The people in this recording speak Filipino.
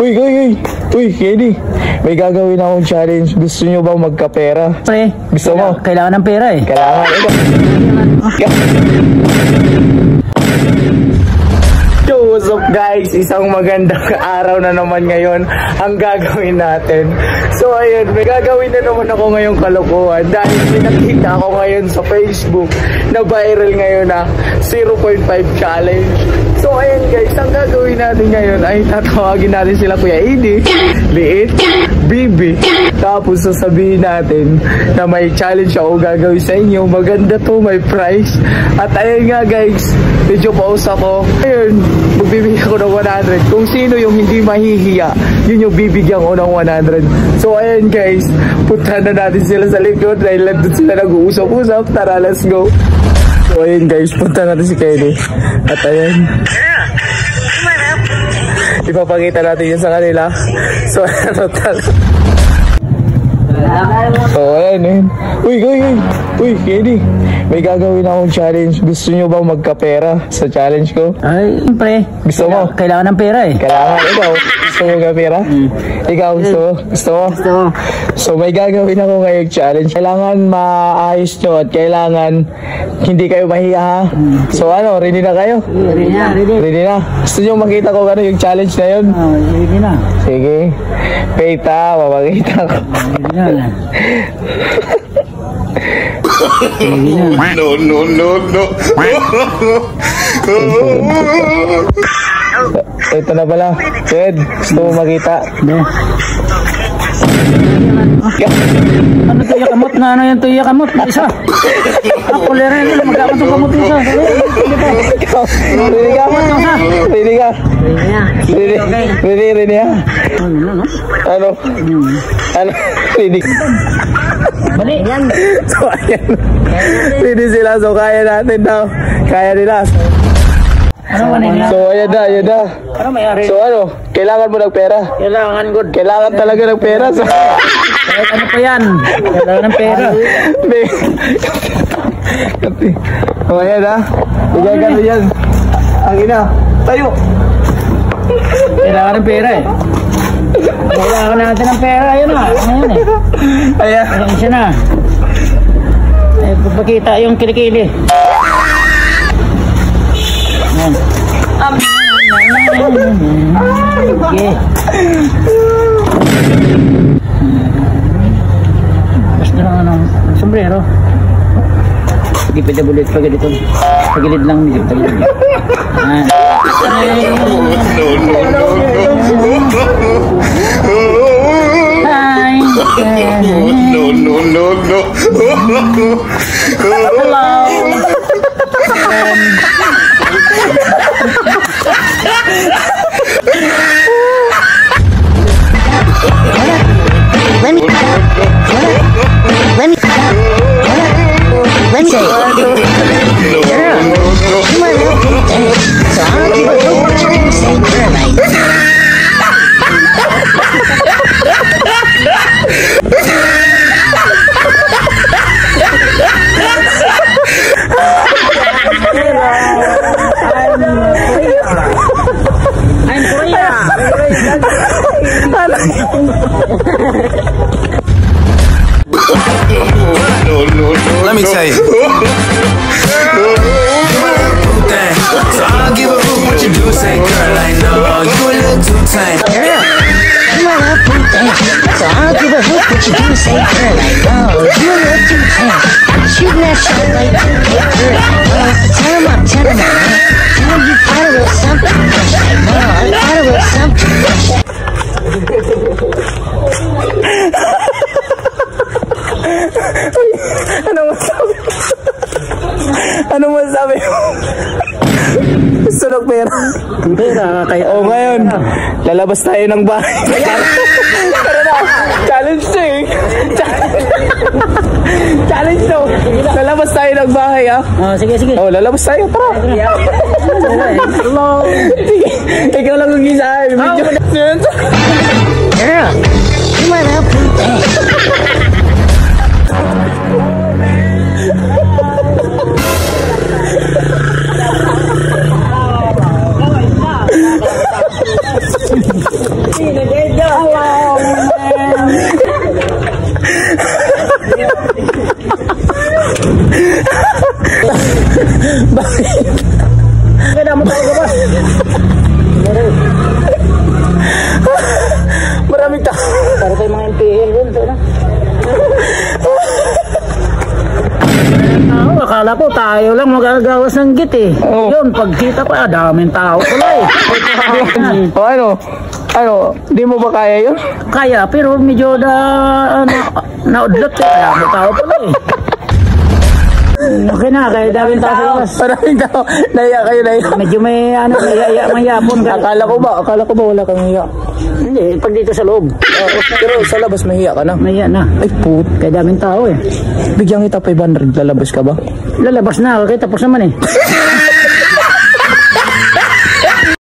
Uy, uy, uy. Uy, Kenny. May gagawin akong challenge. Gusto nyo bang magkapera? Pre, gusto mo? Kailangan ng pera eh. Kailangan. Yo, what's up guys? Isang magandang araw na naman ngayon ang gagawin natin. So ayun, may gagawin na naman ako ngayong kalokohan dahil pinakita ako ngayon sa Facebook na viral ngayon na 0.5 challenge. So ayun guys, ang gagawin natin ngayon ay tatawagin natin sila Kuya Edi, Liit, Bibi. Tapos sasabihin natin na may challenge ako gagawin sa inyo. Maganda to, may prize. At ayun nga guys, medyo pause ako. Ayun, magbibigyan ko ng 100. Kung sino yung hindi mahihiya, yun yung bibigyan ko ng 100. So ayun guys, punta na natin sila sa likod dahil nandun sila nag-uusap-usap. Tara, let's go. So ayun guys, punta natin si Kenny. At ayun, ipapakita natin yun sa kanila. So ano talaga. So ayan eh. Uy, uy, uy. Uy, Kenny. May gagawin akong challenge. Gusto nyo bang magkapera sa challenge ko? Ay, siyempre. Gusto mo? Kailangan ng pera eh. Kailangan. Ikaw, gusto mo magkapera? Ikaw, gusto mo? Gusto mo? Gusto mo. So may gagawin ako ngayong challenge. Kailangan maayos nyo at kailangan hindi kayo mahiya ha. So ano, ready na kayo? Ready na, ready. Ready na? Gusto nyo makita ko ano yung challenge na yun? Oh, ready na. Sige. Wait ha, mapakita ko. Ready na. No, no, no, no. Ito na pala. Ed, gusto mo makita? Ano to yakamot na ano yan to yakamot na isa? Ako leren yun, magkakamot yung kamot isa. Ready ka? Ready ka? Ready ha? Ano? Ano? Ready? Bali yan. So ayan. Ready sila, so kaya natin daw. Kaya nila. Ano man yan? So ayan na. Ano mayari? So ano, kailangan mo ng pera? Kailangan good. Kailangan talaga ng pera. So, kahit ano pa yan? Kailangan ng pera. So ayan ha. Igagano yan. Ang ina. Tayo. Kailangan ng pera eh. Kailangan natin ng pera. Ayun na. Ayun eh. Ayan. Ayun siya na. Eh, pagpakita yung kilikili. Ayan. Okay. Basta lang ng sombrero. Sige, pwede bulit pag ganito. Pagilid lang nito. Pagilid. Hi. No, no, no, no. Hello. Let me say it. Girl, come on now. So I'll give a look what you're gonna say, girl, like. I'm Korea. No, no, no. Let me tell you. So I'll give a hoot what you do. Say, girl, I know you a little too tame. Girl, you want a boot dance. So I'll give a hoot what you do. Say, girl, I know you a little too tame. I'm shooting that shot like you get girl. Tell him up. Tell him you got a little something fresh. I got a little something fresh. Ano masabi mo? Gusto ng pera? Pera kaya. O ngayon, lalabas tayo ng bahay. Tara na, challenge to eh. Challenge to. Lalabas tayo ng bahay ha. Oh, sige, sige. O, lalabas tayo, tara. Hello. Sige, ikaw lang ang isa. Girl, you want a boot dance. Bakit? Kaya mo tayo ba? Maraming tao. Para tayo mga MPL yun. Akala ko tayo lang magagawas ng git eh. Oo. Yun, pagkita ko, daming tao pala eh. O ano, di mo ba kaya yun? Kaya, pero medyo naudlot eh. Kaya may tao pala eh. Okay na, kaya daming tao sa labas. Maraming tao. Naiya kayo, naiya. Medyo may mayapon ka. Akala ko ba wala kang hiya? Hindi, pag dito sa loob. Pero sa labas mahiya ka na. Maya na. Ay put. Kaya daming tao eh. Bigyan kita 500, lalabas ka ba? Lalabas na, okay, tapos naman eh.